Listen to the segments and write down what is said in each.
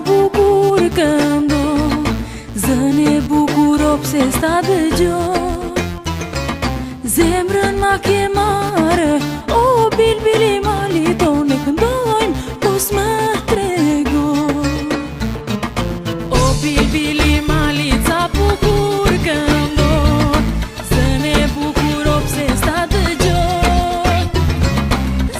bukur këndo, zëni bukur o pse sta dëgjo. Zemrën ma ke marë, o bilbili mali tonë këndojmë, po s'më trego. O bilbili mali ca bukur këndo, zëni bukur o pse sta dëgjo.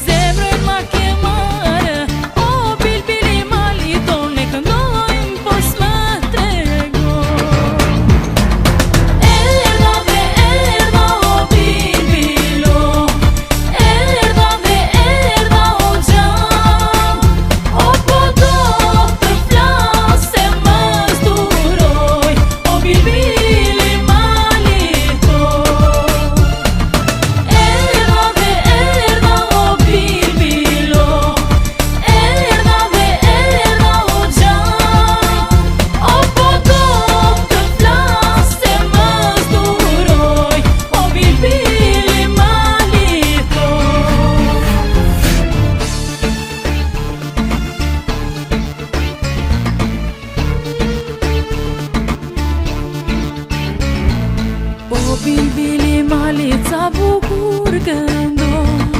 Zemrën ma ke marë, o bilbili mali tonë këndojmë, po s'më trego. Erdha dhe erdha o bilbilo, erdha dhe erdha o gjam, o po do të flas se më zduroj, o bilbili mali tonë. Erdha dhe erdha o bilbilo, erdha dhe erdha o gjam, o po do të flas se më zduroj, o bilbili mali tonë. O bilbili mali ca bukur këndon,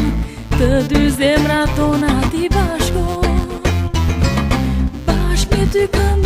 të dy zemrat tona ti bashkon, bashkë me ty këndon.